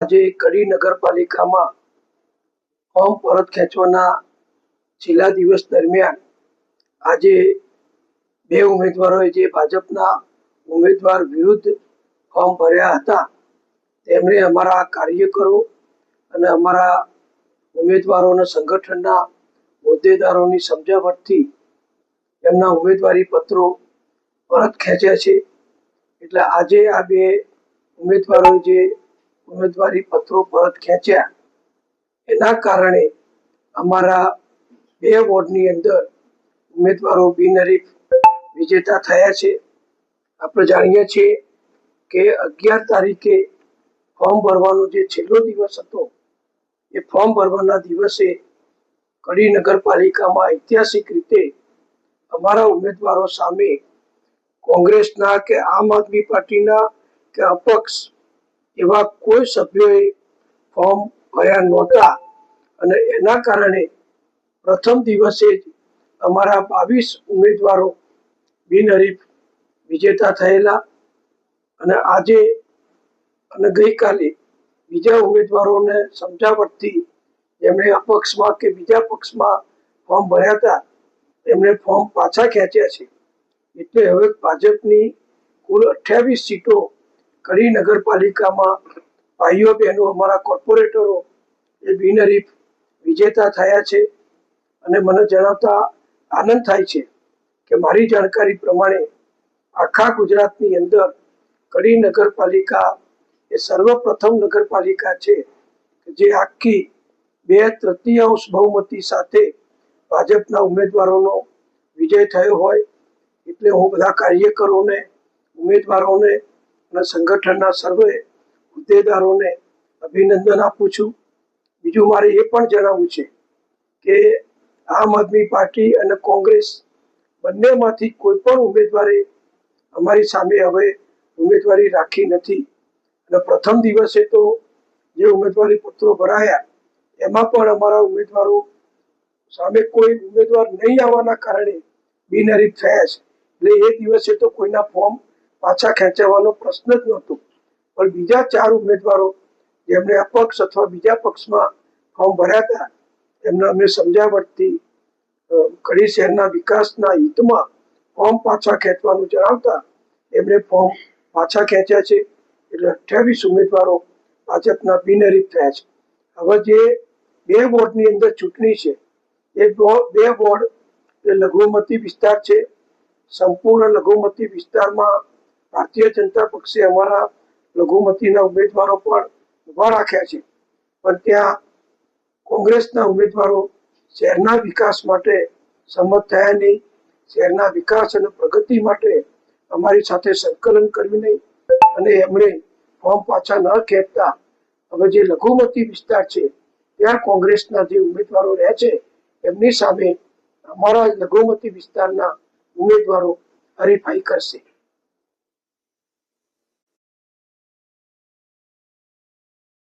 આજે કડી નગરપાલિકામાં ફોર્મ પરત ખેંચવાના છેલ્લા દિવસ દરમિયાન આજે બે ઉમેદવારોએ જે ભાજપના ઉમેદવાર વિરુદ્ધ ફોર્મ ભર્યા હતા તેમણે અમારા કાર્યકરો અને અમારા ઉમેદવારોના સંગઠનના હોદ્દેદારોની સમજાવટથી એમના ઉમેદવારી પત્રો પરત ખેંચ્યા છે. એટલે આજે આ બે ઉમેદવારોએ જે ઉમેદવારી પત્રો પરત ખેંચ્યા એના કારણે અમારા બે વોર્ડની અંદર ઉમેદવારો બિનહરીફ વિજેતા થયા છે. આપણે જાણીએ છીએ કે 11 તારીખે ફોર્મ ભરવાનો જે છેલ્લો દિવસ હતો એ ફોર્મ ભરવાના દિવસે કડી નગરપાલિકામાં ઐતિહાસિક રીતે અમારા ઉમેદવારો સામે કોંગ્રેસના કે આમ આદમી પાર્ટીના કે અપક્ષ એવા કોઈ સભ્યોએ ફોર્મ ભર્યા નહોતા અને એના કારણે પ્રથમ દિવસે જ અમારા 22 ઉમેદવારો બિનહરીફ વિજેતા થયેલા અને આજે અને ગઈકાલે બીજા ઉમેદવારોને સમજાવટથી જેમણે અપક્ષમાં કે બીજા પક્ષમાં ફોર્મ ભર્યા હતા એમણે ફોર્મ પાછા ખેંચ્યા છે. એટલે હવે ભાજપની કુલ 28 સીટો કડી નગરપાલિકામાં ભાઈઓ બહેનો અમારા કોર્પોરેટરો એ બિનહરીફ વિજેતા થયા છે. અને મને જણાવતા આનંદ થાય છે કે મારી જાણકારી પ્રમાણે આખા ગુજરાતની અંદર કડી નગરપાલિકા એ સર્વપ્રથમ નગરપાલિકા છે જે આખી 2/3 બહુમતી સાથે ભાજપના ઉમેદવારોનો વિજય થયો હોય. એટલે હું બધા કાર્યકરોને, ઉમેદવારોને અને સંગઠનના સર્વે હોદ્દેદારોને અભિનંદન આપું છું. બીજું મારે એ પણ જણાવવું છે કે આમ આદમી પાર્ટી અને કોંગ્રેસ બંનેમાંથી કોઈ પણ ઉમેદવારે અમારી સામે હવે ઉમેદવારી રાખી નથી. અને પ્રથમ દિવસે તો જે ઉમેદવારી પત્રો ભરાયા એમાં પણ અમારા ઉમેદવારો સામે કોઈ ઉમેદવાર નહીં આવવાના કારણે બિનહરીફ થયા છે. એટલે એ દિવસે તો કોઈના ફોર્મ પાછા ખેંચવાનો પ્રશ્ન જ નહોતો. પણ બીજા 4 ઉમેદવારો જેમણે અપક્ષ અથવા બીજા પક્ષમાં ફોર્મ ભર્યા હતા એમને અમે સમજાવટથી કડી શહેરના વિકાસના હિતમાં ફોર્મ પાછા ખેંચવાનું જણાવતા એમણે ફોર્મ પાછા ખેંચ્યા છે. એટલે 28 ઉમેદવારો ભાજપના બિનહરીફ થયા છે. હવે જે બે વોર્ડની અંદર ચૂંટણી છે એ બે વોર્ડ એ લઘુમતી વિસ્તાર છે. સંપૂર્ણ લઘુમતી વિસ્તારમાં ભારતીય જનતા પક્ષે અમારા લઘુમતીના ઉમેદવારો પણ ઉભા રાખ્યા છે. પણ ત્યાં કોંગ્રેસના ઉમેદવારો શહેરના વિકાસ માટે સંમત થયા નહીં. શહેરના વિકાસ અને પ્રગતિ માટે અમારી સાથે સંકલન કર્યું નહીં અને એમણે ફોર્મ પાછા ન ખેંચતા હવે જે લઘુમતી વિસ્તાર છે ત્યાં કોંગ્રેસના જે ઉમેદવારો રહે છે એમની સામે અમારા લઘુમતી વિસ્તારના ઉમેદવારો હરીફાઈ કરશે.